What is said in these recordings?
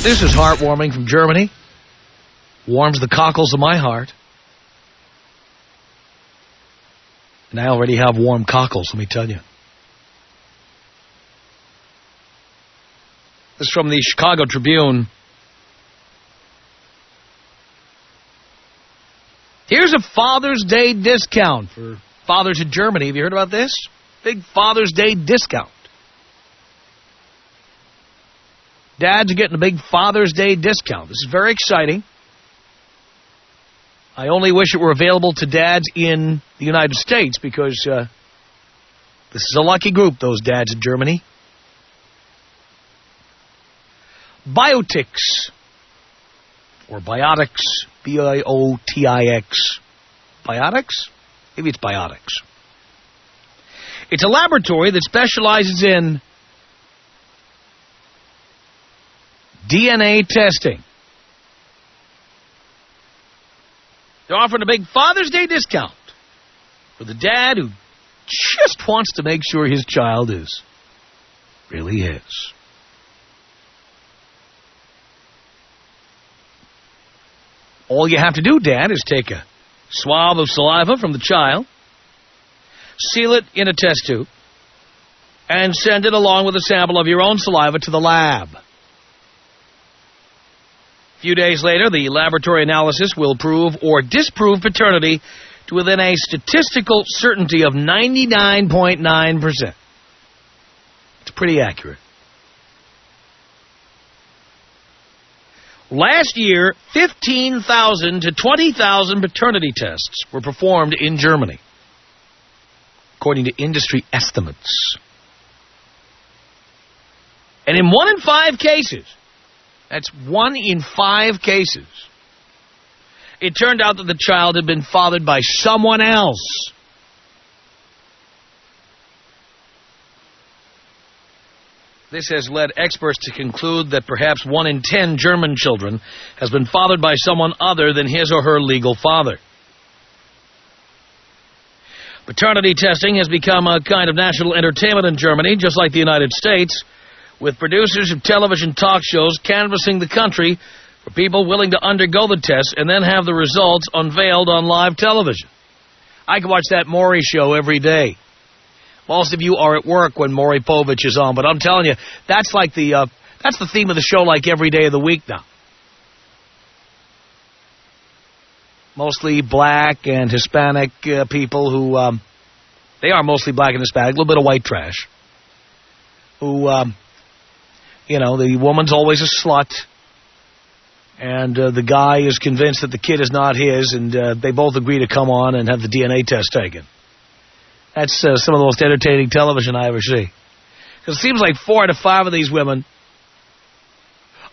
This is heartwarming from Germany. Warms the cockles of my heart. And I already have warm cockles, let me tell you. This is from the Chicago Tribune. Here's a Father's Day discount for fathers in Germany. Have you heard about this? Big Father's Day discount. Dads are getting a big Father's Day discount. This is very exciting. I only wish it were available to dads in the United States because this is a lucky group, those dads in Germany. Biotics, or biotics, B-I-O-T-I-X. Biotics? Maybe it's biotics. It's a laboratory that specializes in DNA testing. They're offering a big Father's Day discount for the dad who just wants to make sure his child is really his. All you have to do, Dad, is take a swab of saliva from the child, seal it in a test tube, and send it along with a sample of your own saliva to the lab. A few days later, the laboratory analysis will prove or disprove paternity to within a statistical certainty of 99.9%. It's pretty accurate. Last year, 15,000 to 20,000 paternity tests were performed in Germany, according to industry estimates. And in 1 in 5 cases, that's 1 in 5 cases, it turned out that the child had been fathered by someone else. This has led experts to conclude that perhaps 1 in 10 German children has been fathered by someone other than his or her legal father. Paternity testing has become a kind of national entertainment in Germany, just like the United States, with producers of television talk shows canvassing the country for people willing to undergo the test and then have the results unveiled on live television. I can watch that Maury show every day. Most of you are at work when Maury Povich is on, but I'm telling you, that's like that's the theme of the show like every day of the week now. Mostly black and Hispanic people who, they are mostly black and Hispanic, a little bit of white trash, who, you know, the woman's always a slut, and the guy is convinced that the kid is not his, and they both agree to come on and have the DNA test taken. That's some of the most entertaining television I ever see. Because it seems like 4 out of 5 of these women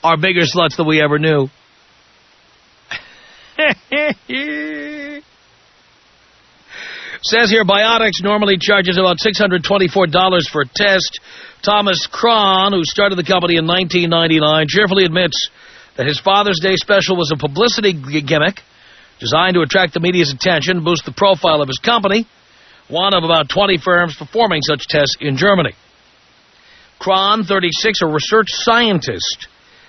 are bigger sluts than we ever knew. Says here, Biotics normally charges about $624 for a test. Thomas Kron, who started the company in 1999, cheerfully admits that his Father's Day special was a publicity gimmick designed to attract the media's attention, boost the profile of his company, one of about 20 firms performing such tests in Germany. Kron, 36, a research scientist,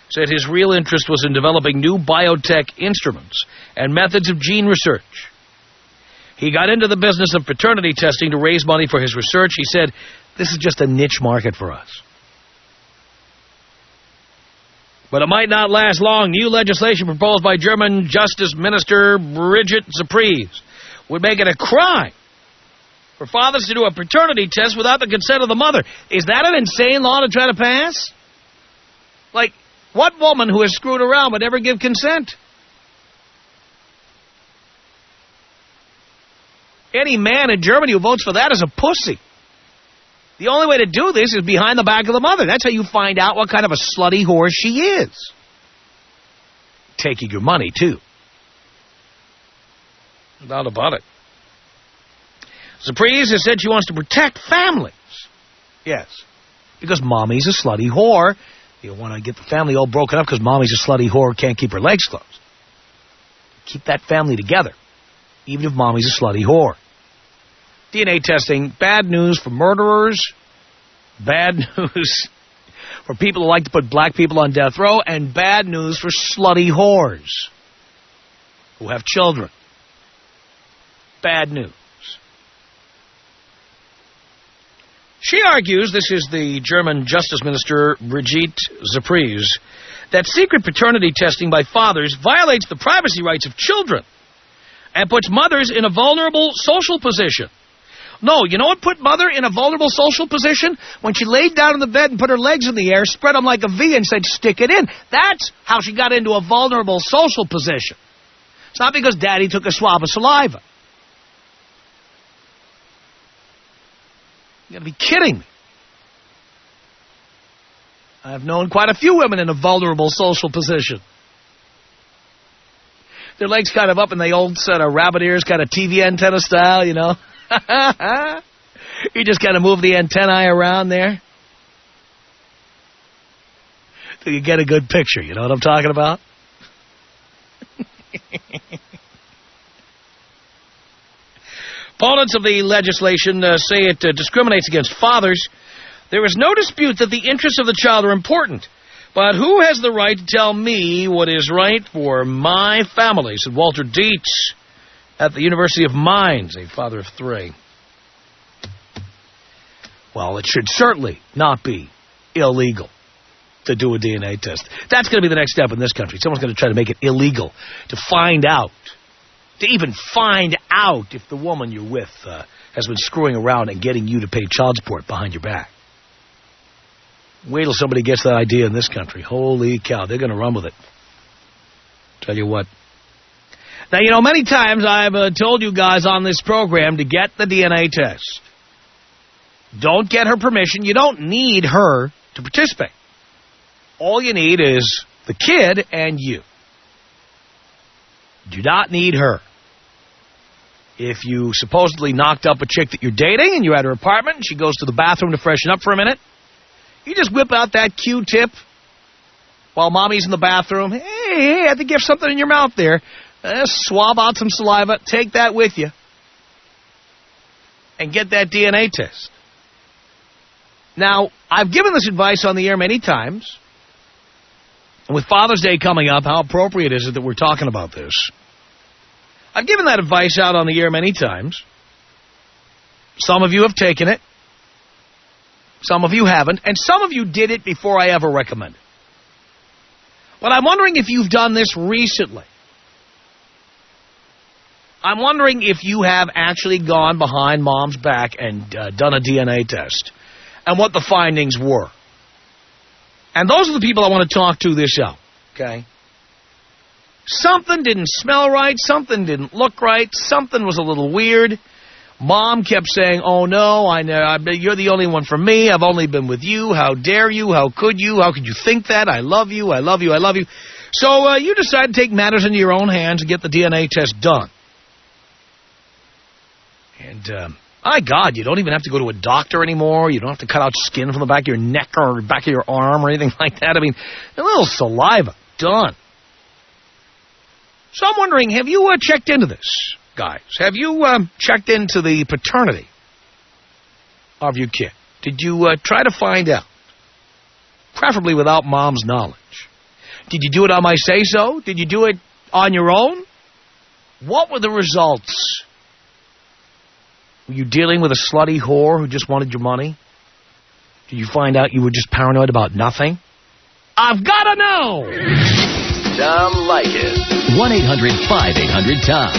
said his real interest was in developing new biotech instruments and methods of gene research. He got into the business of paternity testing to raise money for his research. He said, this is just a niche market for us. But it might not last long. New legislation proposed by German Justice Minister Brigitte Surprise would make it a crime for fathers to do a paternity test without the consent of the mother. Is that an insane law to try to pass? Like, what woman who has screwed around would ever give consent? Any man in Germany who votes for that is a pussy. The only way to do this is behind the back of the mother. That's how you find out what kind of a slutty whore she is. Taking your money, too. No doubt about it. Surprise has said she wants to protect families. Yes. Because mommy's a slutty whore. You don't want to get the family all broken up because mommy's a slutty whore, can't keep her legs closed. Keep that family together, even if mommy's a slutty whore. DNA testing, bad news for murderers, bad news for people who like to put black people on death row, and bad news for slutty whores who have children. Bad news. She argues, this is the German Justice Minister Brigitte Zaprise, that secret paternity testing by fathers violates the privacy rights of children and puts mothers in a vulnerable social position. No, you know what put mother in a vulnerable social position? When she laid down in the bed and put her legs in the air, spread them like a V and said, stick it in. That's how she got into a vulnerable social position. It's not because daddy took a swab of saliva. You gotta be kidding me. I've known quite a few women in a vulnerable social position. Their legs kind of up in the old set of rabbit ears, kind of TV antenna style, you know. You just kind of move the antennae around there. So you get a good picture, you know what I'm talking about? Opponents of the legislation say it discriminates against fathers. There is no dispute that the interests of the child are important. But who has the right to tell me what is right for my family, said Walter Dietz at the University of Mainz, a father of three. Well, it should certainly not be illegal to do a DNA test. That's going to be the next step in this country. Someone's going to try to make it illegal to find out, to even find out if the woman you're with has been screwing around and getting you to pay child support behind your back. Wait till somebody gets that idea in this country. Holy cow, they're going to run with it. Tell you what. Now, you know, many times I've told you guys on this program to get the DNA test. Don't get her permission. You don't need her to participate. All you need is the kid and you. Do not need her. If you supposedly knocked up a chick that you're dating and you're at her apartment and she goes to the bathroom to freshen up for a minute, you just whip out that Q-tip while mommy's in the bathroom. Hey, I think you have something in your mouth there. Swab out some saliva. Take that with you. And get that DNA test. Now, I've given this advice on the air many times. And with Father's Day coming up, how appropriate is it that we're talking about this? I've given that advice out on the air many times. Some of you have taken it. Some of you haven't. And some of you did it before I ever recommended it. But I'm wondering if you've done this recently. I'm wondering if you have actually gone behind mom's back and done a DNA test and what the findings were. And those are the people I want to talk to this hour, okay? Something didn't smell right. Something didn't look right. Something was a little weird. Mom kept saying, oh, no, you're the only one for me. I've only been with you. How dare you? How could you? How could you think that? I love you. I love you. I love you. So you decided to take matters into your own hands and get the DNA test done. And, my God, you don't even have to go to a doctor anymore. You don't have to cut out skin from the back of your neck or back of your arm or anything like that. I mean, a little saliva. Done. So I'm wondering, have you checked into this, guys? Have you checked into the paternity of your kid? Did you try to find out? Preferably without mom's knowledge. Did you do it on my say-so? Did you do it on your own? What were the results? Were you dealing with a slutty whore who just wanted your money? Did you find out you were just paranoid about nothing? I've got to know! Tom Leykis. 1-800-5800-TOM.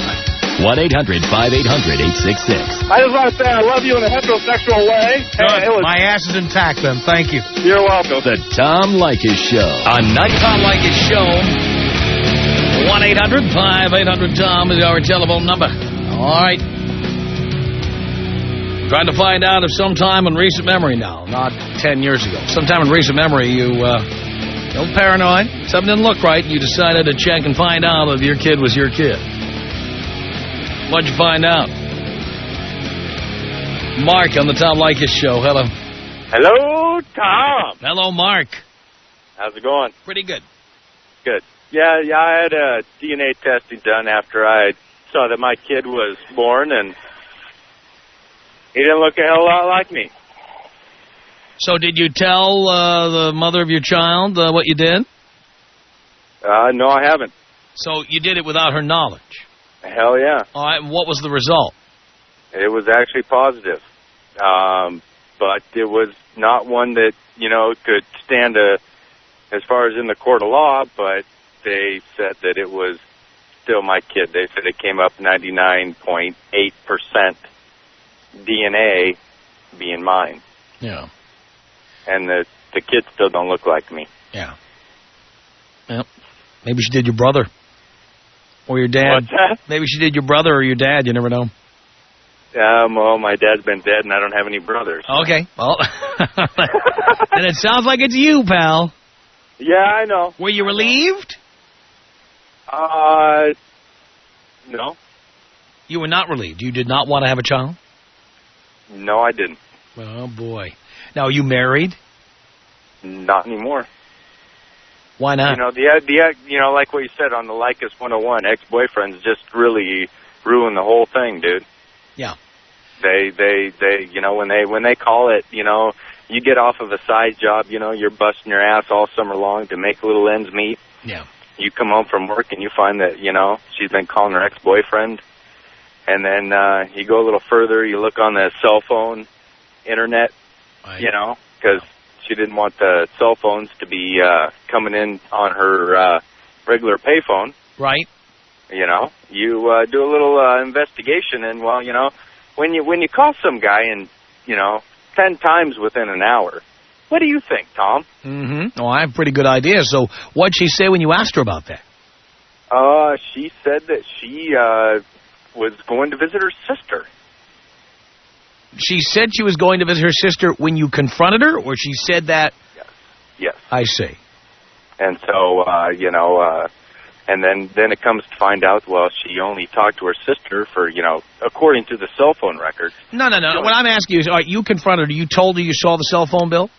1-800-5800-866. I just want to say I love you in a heterosexual way. Hey, my ass is intact, then. Thank you. You're welcome. The Tom Leykis Show. On Tom Leykis Show. 1-800-5800-TOM is our telephone number. All right. Trying to find out if sometime in recent memory now, not 10 years ago, sometime in recent memory you felt paranoid, something didn't look right, and you decided to check and find out if your kid was your kid. What'd you find out? Mark on the Tom Leykis Show. Hello. Hello, Tom. Hello, Mark. How's it going? Pretty good. Good. Yeah, I had a DNA testing done after I saw that my kid was born, and he didn't look a hell lot like me. So did you tell the mother of your child what you did? No, I haven't. So you did it without her knowledge? Hell yeah. All right, and what was the result? It was actually positive. But it was not one that, could stand as far as in the court of law, but they said that it was still my kid. They said it came up 99.8% DNA being mine. Yeah. And the kids still don't look like me. Yeah. Well, maybe she did your brother. Or your dad. What's that? Maybe she did your brother or your dad. You never know. Well, my dad's been dead, and I don't have any brothers. Okay. Well, and it sounds like it's you, pal. Yeah, I know. Were you relieved? No. You were not relieved. You did not want to have a child? No, I didn't. Oh, boy. Now, are you married? Not anymore. Why not? Like what you said on the Leykis 101, ex-boyfriends just really ruin the whole thing, dude. Yeah. They when they call it, you get off of a side job, you're busting your ass all summer long to make little ends meet. Yeah. You come home from work and you find that, she's been calling her ex-boyfriend. And then you go a little further, you look on the cell phone, internet, Right. because she didn't want the cell phones to be coming in on her regular payphone. Right. You do a little investigation, and when you call some guy and 10 times within an hour, what do you think, Tom? Mm-hmm. Oh, I have a pretty good idea. So what'd she say when you asked her about that? She said that she was going to visit her sister. She said she was going to visit her sister when you confronted her, or she said that? Yes. I see. And so, and then it comes to find out, well, she only talked to her sister for, according to the cell phone records. No. What I'm asking you is, all right, you confronted her. You told her you saw the cell phone bill?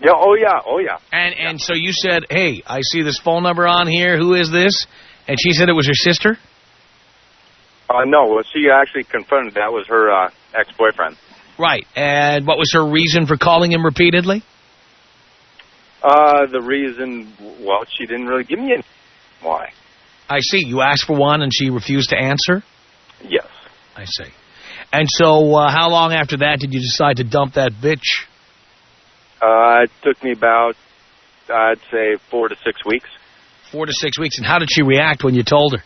Yeah. Oh, yeah. And so you said, hey, I see this phone number on here. Who is this? And she said it was her sister? No. Well, she actually confronted that was her ex-boyfriend. Right. And what was her reason for calling him repeatedly? The reason, well, she didn't really give me any. Why? I see. You asked for one and she refused to answer? Yes. I see. And so how long after that did you decide to dump that bitch? It took me about, I'd say, 4 to 6 weeks. 4 to 6 weeks. And how did she react when you told her?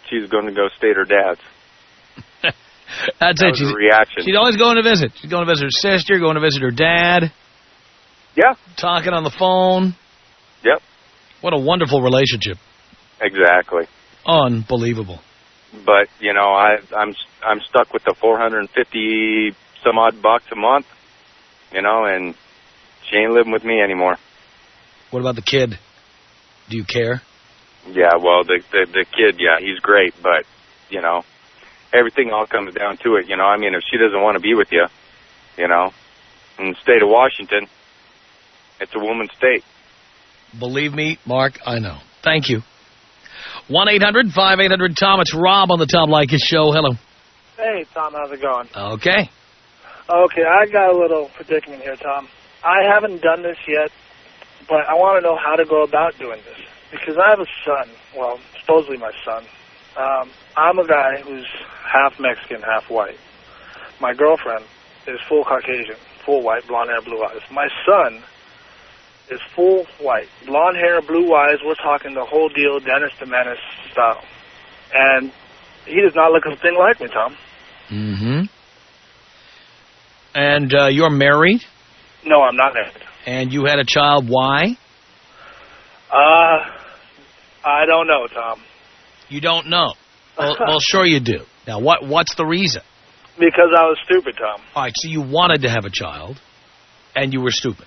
She's going to go stay at her dad's. That's that it. was her reaction. She's always going to visit. She's going to visit her sister, going to visit her dad. Yeah. Talking on the phone. Yep. What a wonderful relationship. Exactly. Unbelievable. But, I'm stuck with the 450 some odd bucks a month, and she ain't living with me anymore. What about the kid? Do you care? Yeah, well, the kid, yeah, he's great, but, everything all comes down to it, if she doesn't want to be with you, in the state of Washington, it's a woman's state. Believe me, Mark, I know. Thank you. 1-800-5800-TOM. It's Rob on the Tom Leykis Show. Hello. Hey, Tom, how's it going? Okay. Okay, I got a little predicament here, Tom. I haven't done this yet, but I want to know how to go about doing this. Because I have a son, well, supposedly my son. I'm a guy who's half Mexican, half white. My girlfriend is full Caucasian, full white, blonde hair, blue eyes. My son is full white, blonde hair, blue eyes. We're talking the whole deal, Dennis the Menace style. And he does not look a thing like me, Tom. Mm-hmm. And you're married? No, I'm not married. And you had a child. Why? I don't know, Tom. You don't know? Well, sure you do. Now, what's the reason? Because I was stupid, Tom. All right, so you wanted to have a child, and you were stupid.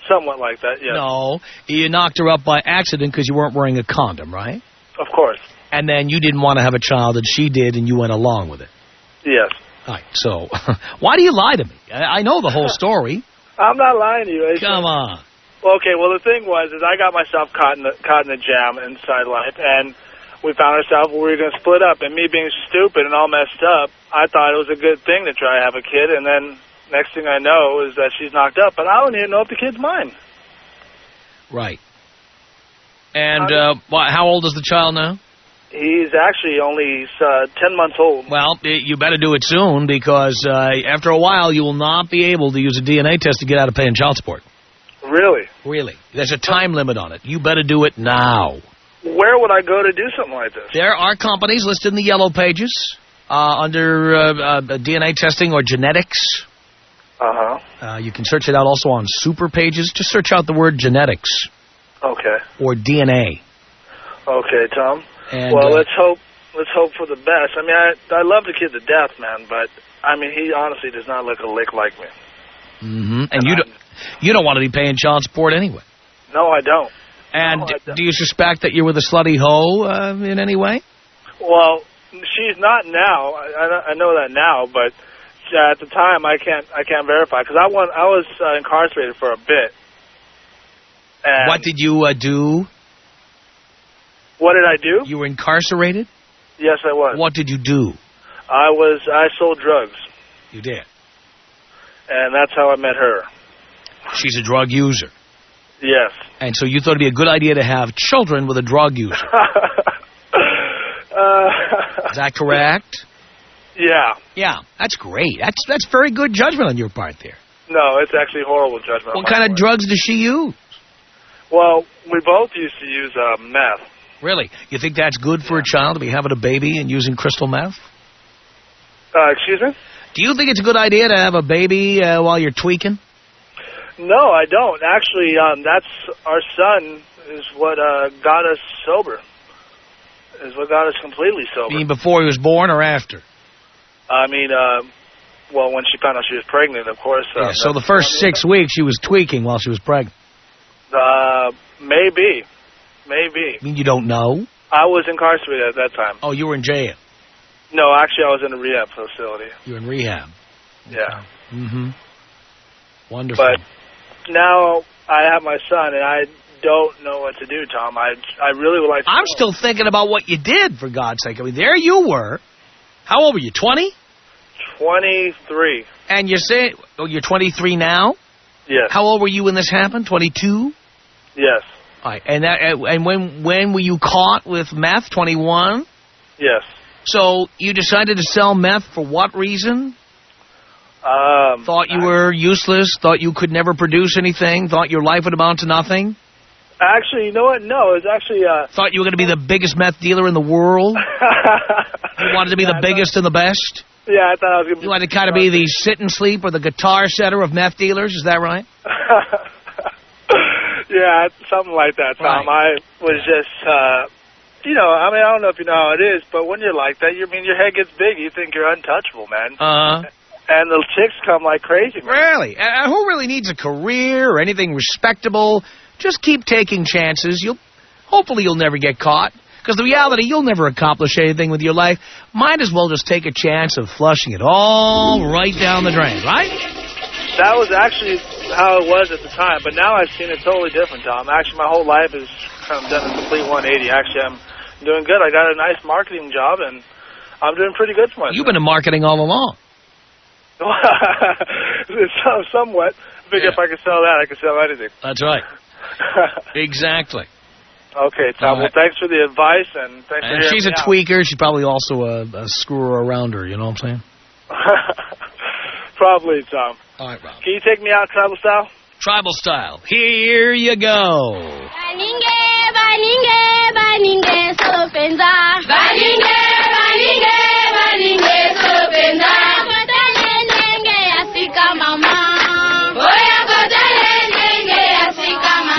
Somewhat like that, yes. No, you knocked her up by accident because you weren't wearing a condom, right? Of course. And then you didn't want to have a child, and she did, and you went along with it. Yes. All right, so why do you lie to me? I know the whole story. I'm not lying to you. Come on. Okay, well, the thing was, is I got myself caught in the jam inside life, and we found ourselves where we were going to split up. And me being stupid and all messed up, I thought it was a good thing to try to have a kid. And then next thing I know is that she's knocked up. But I don't even know if the kid's mine. Right. And how old is the child now? He's actually only 10 months old. Well, you better do it soon because after a while you will not be able to use a DNA test to get out of paying child support. Really? Really. There's a time limit on it. You better do it now. Where would I go to do something like this? There are companies listed in the yellow pages under DNA testing or genetics. Uh-huh. You can search it out also on super pages. Just search out the word genetics. Okay. Or DNA. Okay, Tom. And, well, let's hope for the best. I mean, I love the kid to death, man, but I mean, he honestly does not look a lick like me. Mm-hmm. And you don't want to be paying child support anyway. No, I don't. And do you suspect that you're with a slutty hoe in any way? Well, she's not now. I know that now, but at the time I can't verify because I was incarcerated for a bit. And what did you do? What did I do? You were incarcerated? Yes, I was. What did you do? I sold drugs. You did? And that's how I met her. She's a drug user? Yes. And so you thought it'd be a good idea to have children with a drug user? Is that correct? Yeah. Yeah, that's great. That's very good judgment on your part there. No, it's actually horrible judgment. What kind of drugs does she use? Well, we both used to use meth. Really? You think that's good for a child to be having a baby and using crystal meth? Excuse me? Do you think it's a good idea to have a baby while you're tweaking? No, I don't. Actually, that's our son is what got us sober. Is what got us completely sober. You mean before he was born or after? I mean, well, when she found out she was pregnant, of course. Yeah, so the first 6 weeks she was tweaking while she was pregnant? Maybe. You mean you don't know? I was incarcerated at that time. Oh, you were in jail? No, actually, I was in a rehab facility. You were in rehab? Yeah. Mm-hmm. Wonderful. But now I have my son, and I don't know what to do, Tom. I really would like to I'm know. still thinking about what you did, for God's sake. I mean, there you were. How old were you, 20? 23. And you say, oh, you're 23 now? Yes. How old were you when this happened, 22? Yes. All right. And when were you caught with meth, 21? Yes. So you decided to sell meth for what reason? Thought you were useless? Thought you could never produce anything? Thought your life would amount to nothing? Actually, you know what? No, it was actually... Thought you were going to be the biggest meth dealer in the world? You wanted to be the biggest and the best? Yeah, I thought I was going to be... You wanted to kind of be the sit and sleep or the guitar setter of meth dealers? Is that right? Yeah, something like that, Tom. Right. I was just... you know, I mean, I don't know if you know how it is, but when you're like that, your head gets big. You think you're untouchable, man. And the chicks come like crazy, man. Really? Who really needs a career or anything respectable? Just keep taking chances. Hopefully you'll never get caught. Because the reality, you'll never accomplish anything with your life. Might as well just take a chance of flushing it all right down the drain, right? That was actually how it was at the time, but now I've seen it totally different, Tom. Actually, my whole life has kind of done a complete 180. Actually, I'm doing good. I got a nice marketing job, and I'm doing pretty good for myself. You've been in marketing all along. Somewhat. I figure if I could sell that, I could sell anything. That's right. Exactly. Okay, Tom. Well, thanks for the advice, and thanks for hearing me out. She's a tweaker. She's probably also a screwer around her, you know what I'm saying? Probably, Tom. All right, Rob. Can you take me out tribal style? Tribal style. Here you go.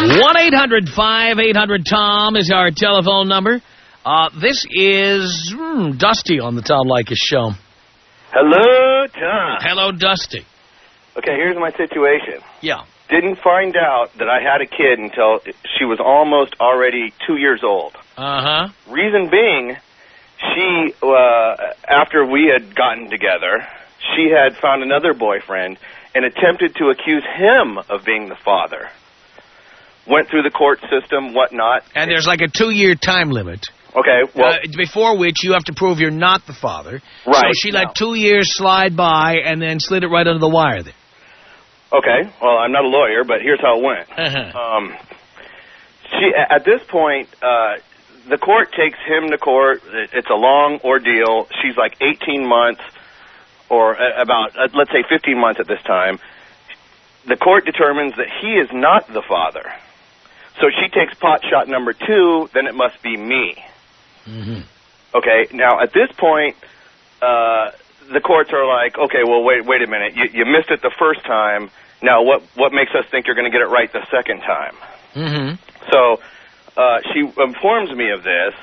One 1-800-5800-TOM is our telephone number. This is Dusty on the Tom Leykis Show. Hello, Tom. Hello, Dusty. Okay, here's my situation. Yeah. Didn't find out that I had a kid until she was almost already 2 years old. Uh-huh. Reason being, she, after we had gotten together, she had found another boyfriend and attempted to accuse him of being the father. Went through the court system, whatnot. And there's like a 2-year time limit. Okay, well... before which you have to prove you're not the father. Right. So she let 2 years slide by and then slid it right under the wire there. Okay, well, I'm not a lawyer, but here's how it went. At this point, the court takes him to court. It's a long ordeal. She's like 18 months or about, let's say 15 months at this time. The court determines that he is not the father. So she takes pot shot number 2, then it must be me. Mm-hmm. Okay, now at this point, the courts are like, okay, well, wait a minute. You missed it the first time. Now what makes us think you're going to get it right the second time? Mm-hmm. So she informs me of this.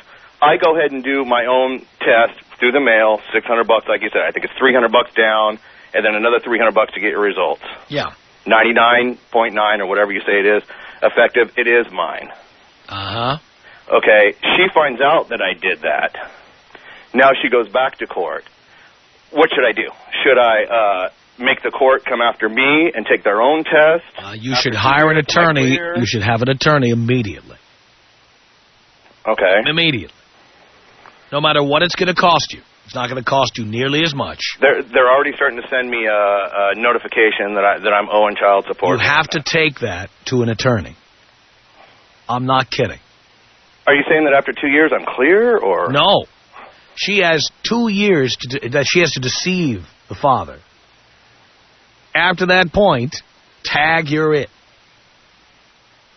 I go ahead and do my own test through the mail, $600, like you said. I think it's $300 down, and then another $300 to get your results. Yeah. 99.9 or whatever you say it is, effective. It is mine. Uh-huh. Okay, she finds out that I did that. Now she goes back to court. What should I do? Should I make the court come after me and take their own test? You should hire an attorney. You should have an attorney immediately. Okay. Immediately. No matter what it's going to cost you. It's not going to cost you nearly as much. They're already starting to send me a notification that I'm owing child support. You have to take that to an attorney. I'm not kidding. Are you saying that after 2 years I'm clear, or? No. She has 2 years that she has to deceive the father. After that point, tag, you're it.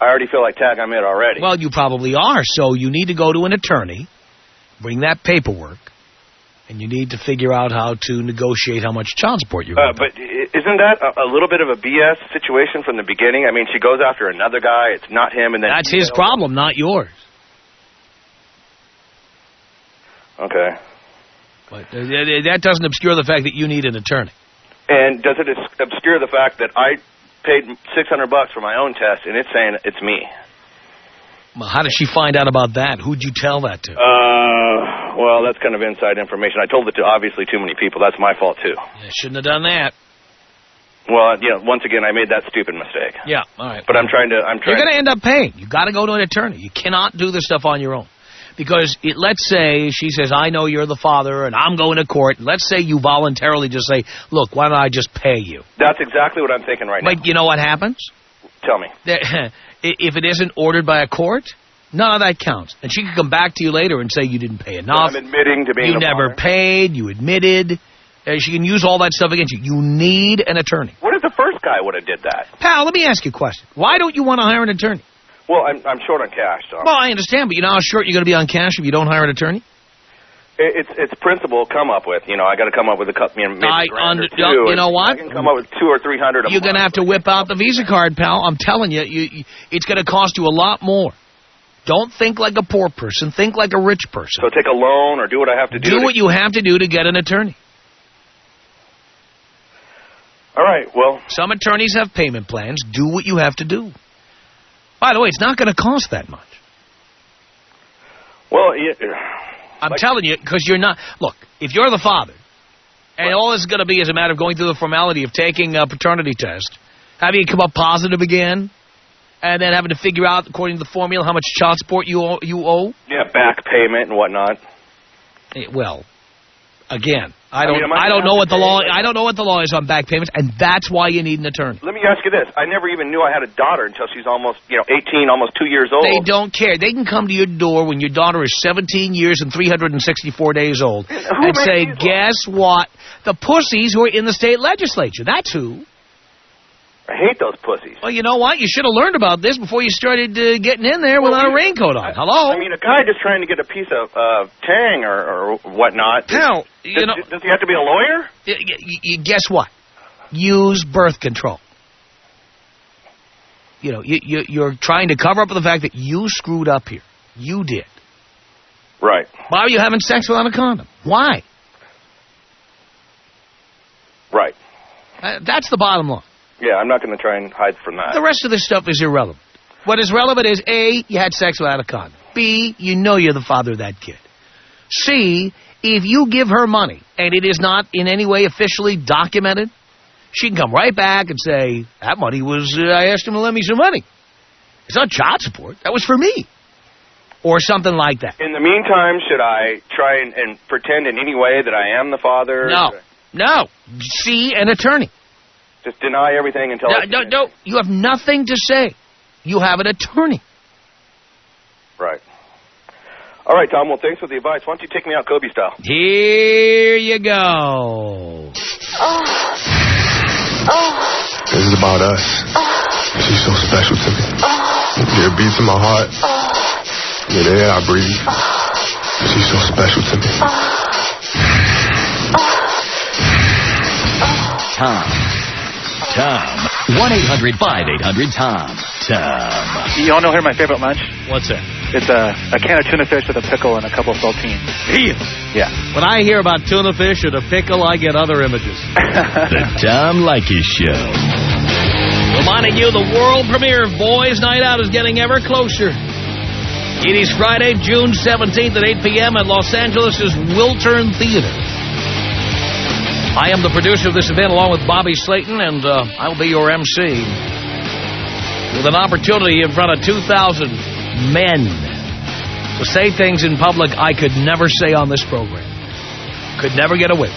I already feel like tag, I'm it already. Well, you probably are. So you need to go to an attorney, bring that paperwork, and you need to figure out how to negotiate how much child support you're going to But isn't that a little bit of a BS situation from the beginning? I mean, she goes after another guy, it's not him, and then... That's his problem, not yours. Okay. But that doesn't obscure the fact that you need an attorney. And does it obscure the fact that I paid $600 for my own test, and it's saying it's me? Well, how did she find out about that? Who'd you tell that to? Well, that's kind of inside information. I told it to obviously too many people. That's my fault, too. You shouldn't have done that. Well, once again, I made that stupid mistake. Yeah, all right. But I'm trying. You're going to end up paying. You got to go to an attorney. You cannot do this stuff on your own. Because let's say she says, I know you're the father, and I'm going to court. Let's say you voluntarily just say, look, why don't I just pay you? That's exactly what I'm thinking right now. But you know what happens? Tell me. If it isn't ordered by a court, none of that counts. And she can come back to you later and say you didn't pay enough. I'm admitting to being You never paid. You admitted. She can use all that stuff against you. You need an attorney. What if the first guy would have did that? Pal, let me ask you a question. Why don't you want to hire an attorney? Well, I'm short on cash, Tom. Well, I understand, but you know how short you're going to be on cash if you don't hire an attorney? It's principle come up with. I got to come up with a couple, maybe a grand or two. You know what? I can come up with $200 or $300. You're going to have to whip out the Visa card, pal. I'm telling you, it's going to cost you a lot more. Don't think like a poor person. Think like a rich person. So take a loan or do what I have to do. Do what you have to do to get an attorney. All right, well. Some attorneys have payment plans. Do what you have to do. By the way, it's not going to cost that much. Well, I'm telling you, because you're not... Look, if you're the father, and all this is going to be is a matter of going through the formality of taking a paternity test, having it come up positive again, and then having to figure out, according to the formula, how much child support you owe. Yeah, back payment and whatnot. Well, again, I don't know what the law is on back payments, and that's why you need an attorney. Let me ask you this: I never even knew I had a daughter until she's almost 18, almost 2 years old. They don't care. They can come to your door when your daughter is 17 years and 364 days old and say, "Guess what? The pussies who are in the state legislature. That's who." I hate those pussies. Well, you know what? You should have learned about this before you started getting in there without a raincoat on. Hello? I mean, a guy just trying to get a piece of tang or whatnot. Hell, does he have to be a lawyer? Guess what? Use birth control. You're trying to cover up for the fact that you screwed up here. You did. Right. Why are you having sex without a condom? Why? Right. That's the bottom line. Yeah, I'm not going to try and hide from that. The rest of this stuff is irrelevant. What is relevant is, A, you had sex without a condom. B, you know you're the father of that kid. C, if you give her money and it is not in any way officially documented, she can come right back and say, that money was, I asked him to lend me some money. It's not child support. That was for me. or something like that. In the meantime, should I try and pretend in any way that I am the father? No. See an attorney. Just deny everything until... No. You have nothing to say. You have an attorney. Right. All right, Tom. Well, thanks for the advice. Why don't you take me out Kobe style? Here you go. This is about us. She's so special to me. Yeah, it beats in my heart. Yeah, the air I breathe. She's so special to me. Tom. 1-800-5800-TOM. Tom. You all know here my favorite lunch? What's that? It's a can of tuna fish with a pickle and a couple of saltines. Yeah. When I hear about tuna fish and a pickle, I get other images. The Tom Leykis Show. Reminding you, the world premiere of Boys Night Out is getting ever closer. It is Friday, June 17th at 8 p.m. at Los Angeles' Wiltern Theater. I am the producer of this event along with Bobby Slayton, and I'll be your MC. With an opportunity in front of 2,000 men to say things in public I could never say on this program. Could never get away.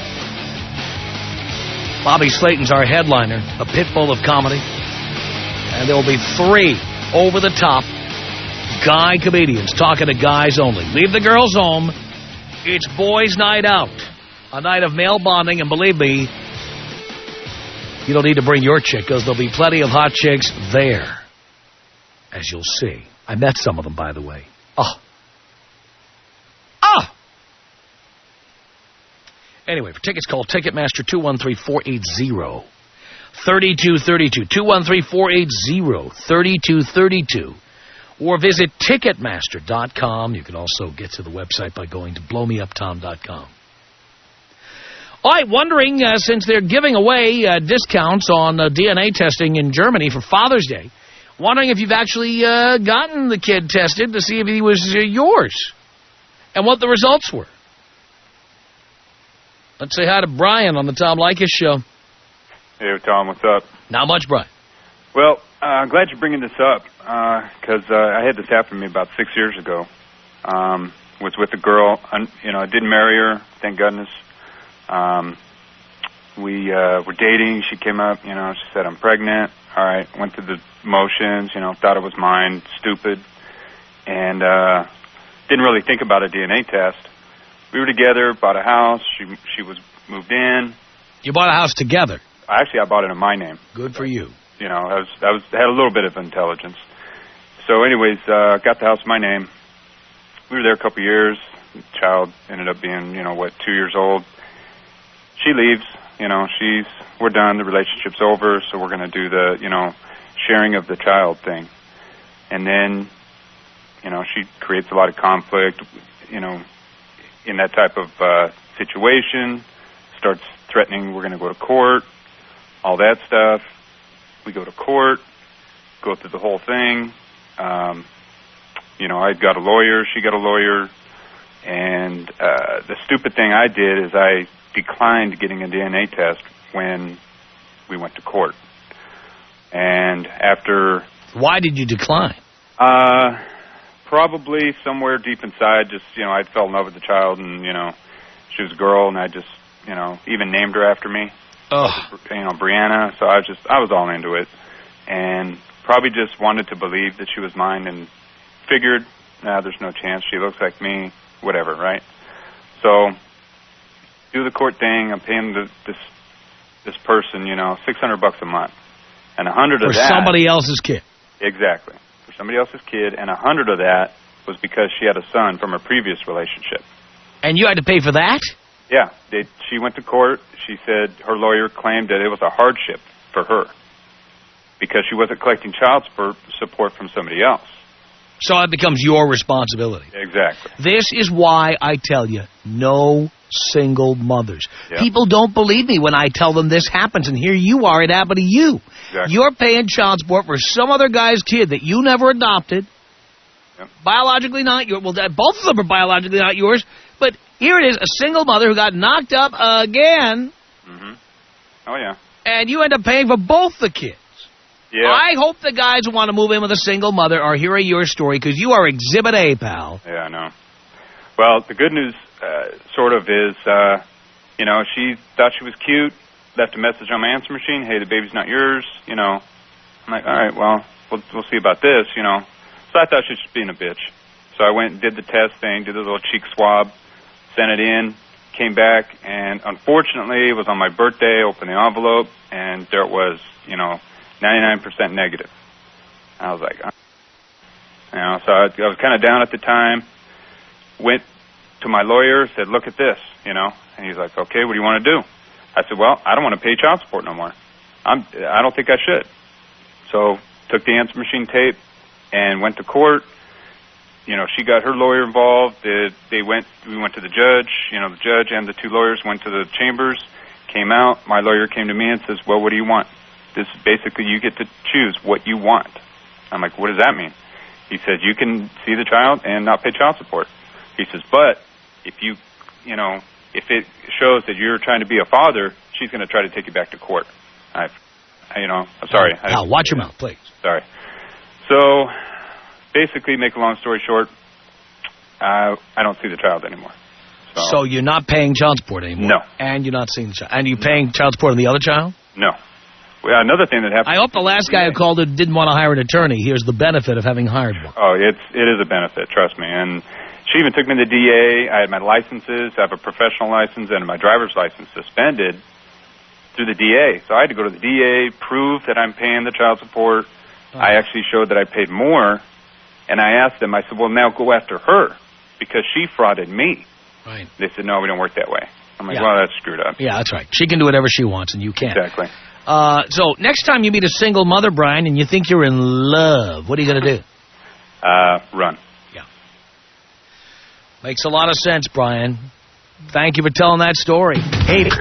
Bobby Slayton's our headliner, a pit bull of comedy. And there will be 3 over-the-top guy comedians talking to guys only. Leave the girls home. It's Boys Night Out. A night of male bonding, and believe me, you don't need to bring your chick, because there'll be plenty of hot chicks there, as you'll see. I met some of them, by the way. Anyway, for tickets, call Ticketmaster 213-480-3232. 213-480-3232. Or visit Ticketmaster.com. You can also get to the website by going to blowmeuptom.com. All right, wondering, since they're giving away discounts on DNA testing in Germany for Father's Day, wondering if you've actually gotten the kid tested to see if he was yours and what the results were. Let's say hi to Brian on the Tom Leykis Show. Hey, Tom, what's up? Not much, Brian. Well, I'm glad you're bringing this up because I had this happen to me about 6 years ago. Was with a girl, I didn't marry her, thank goodness. We were dating. She came up, she said, I'm pregnant. All right, went through the motions, thought it was mine, stupid, and didn't really think about a DNA test. We were together, bought a house. She was moved in. You bought a house together? Actually, I bought it in my name. Good for you. I had a little bit of intelligence. So, anyways, got the house in my name. We were there a couple of years. The child ended up being, 2 years old. She leaves. We're done. The relationship's over. So we're going to do the, sharing of the child thing. And then, she creates a lot of conflict, in that type of situation. Starts threatening we're going to go to court, all that stuff. We go to court, go through the whole thing. I got a lawyer, she got a lawyer, and the stupid thing I did is I declined getting a DNA test when we went to court. And after... Why did you decline? Probably somewhere deep inside, just, I fell in love with the child, and, she was a girl, and I just, even named her after me. Brianna. So I was all into it, and probably just wanted to believe that she was mine, and figured, there's no chance. She looks like me, whatever, right? So do the court thing. I'm paying this person, $600 a month, and 100 of that for somebody else's kid. Exactly, for somebody else's kid, and 100 of that was because she had a son from a previous relationship. And you had to pay for that? Yeah, she went to court. She said her lawyer claimed that it was a hardship for her because she wasn't collecting child support from somebody else. So it becomes your responsibility. Exactly. This is why I tell you, no single mothers. Yep. People don't believe me when I tell them this happens, and here you are, it happened to you. Exactly. You're paying child support for some other guy's kid that you never adopted. Yep. Biologically not yours. Well, both of them are biologically not yours. But here it is, a single mother who got knocked up again. Mm-hmm. Oh, yeah. And you end up paying for both the kids. Yeah. I hope the guys who want to move in with a single mother are hearing your story, because you are Exhibit A, pal. Yeah, I know. Well, the good news, sort of, is, she thought she was cute, left a message on my answer machine, hey, the baby's not yours, I'm like, all right, well, we'll see about this, So I thought she was just being a bitch. So I went and did the test thing, did the little cheek swab, sent it in, came back, and unfortunately, it was on my birthday, opened the envelope, and there it was, 99% negative. I was like, so I was kind of down at the time, went to my lawyer, said, look at this, and he's like, okay, what do you want to do? I said, well, I don't want to pay child support no more. I don't think I should. So took the answer machine tape and went to court. She got her lawyer involved. We went to the judge. The judge and the two lawyers went to the chambers, came out. My lawyer came to me and says, well, what do you want? This is basically, you get to choose what you want. I'm like, what does that mean? He says, you can see the child and not pay child support. He says, but if if it shows that you're trying to be a father, she's going to try to take you back to court. I'm sorry. Now, watch your mouth, please. Sorry. So, basically, make a long story short, I don't see the child anymore. So you're not paying child support anymore? No. And you're not seeing the child? And you paying child support on the other child? No. Well, another thing that happened... I hope the last guy who called it didn't want to hire an attorney. Here's the benefit of having hired one. Oh, it is a benefit, trust me. And she even took me to the DA. I had my licenses. I have a professional license and my driver's license suspended through the DA. So I had to go to the DA, prove that I'm paying the child support. I actually showed that I paid more. And I asked them, I said, well, now go after her because she frauded me. Right. They said, no, we don't work that way. I'm like, well, that's screwed up. Yeah, that's right. She can do whatever she wants, and you can't. Exactly. So next time you meet a single mother, Brian, and you think you're in love, what are you going to do? Run. Yeah. Makes a lot of sense, Brian. Thank you for telling that story. Hate it.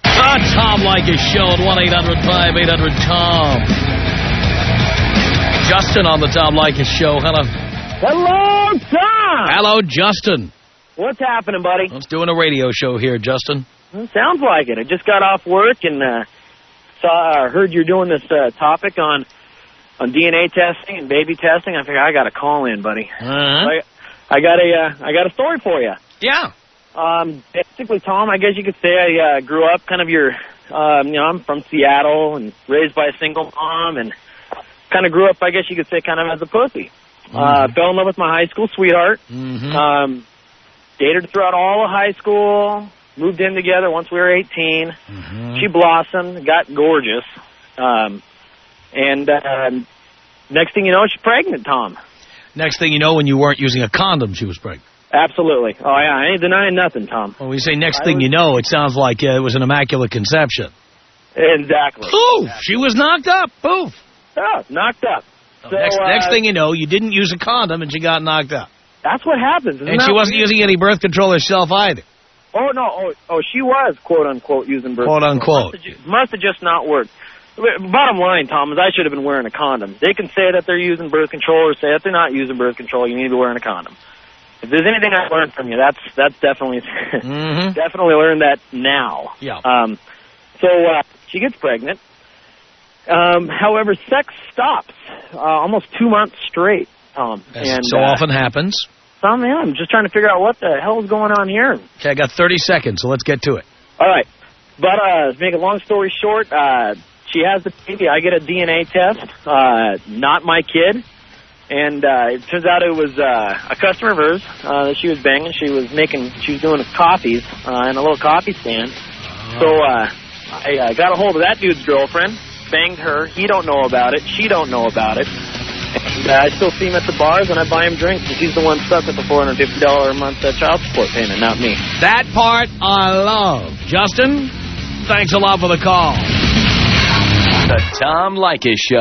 The Tom Leykis Show at 1-800-5800-TOM. Justin on the Tom Leykis Show. Hello. Hello, Tom. Hello, Justin. What's happening, buddy? Let's doing a radio show here, Justin. Sounds like it. I just got off work and heard you're doing this topic on DNA testing and baby testing. I figured I got to call in, buddy. Uh-huh. I got a story for you. Yeah. Basically, Tom, I guess you could say I grew up kind of I'm from Seattle and raised by a single mom and kind of grew up, I guess you could say, kind of as a pussy. Mm-hmm. Fell in love with my high school sweetheart. Mm-hmm. Dated her throughout all of high school. Moved in together once we were 18. Mm-hmm. She blossomed, got gorgeous. Next thing you know, she's pregnant, Tom. Next thing you know, when you weren't using a condom, she was pregnant. Absolutely. Oh, yeah, I ain't denying nothing, Tom. When we say next thing you know, it sounds like it was an immaculate conception. Exactly. Poof! Exactly. She was knocked up. Poof! Oh, knocked up. So, next thing you know, you didn't use a condom and she got knocked up. That's what happens. And she wasn't using any birth control herself either. Oh, no. Oh, she was, quote-unquote, using birth control. Quote-unquote. Must have just not worked. Bottom line, Tom, is I should have been wearing a condom. They can say that they're using birth control or say that they're not using birth control. You need to be wearing a condom. If there's anything I learned from you, that's definitely definitely learned that now. Yeah. So she gets pregnant. However, sex stops almost 2 months straight, Tom. As so often happens. Tom, yeah, I'm just trying to figure out what the hell is going on here. Okay, I got 30 seconds, so let's get to it. All right. But to make a long story short, she has the baby. I get a DNA test, not my kid. And it turns out it was a customer of hers that she was banging. She was doing coffees in a little coffee stand. So I got a hold of that dude's girlfriend, banged her. He don't know about it. She don't know about it. And I still see him at the bars, and I buy him drinks, and she's the one stuck with the $450 a month child support payment, not me. That part I love. Justin, thanks a lot for the call. The Tom Leykis Show.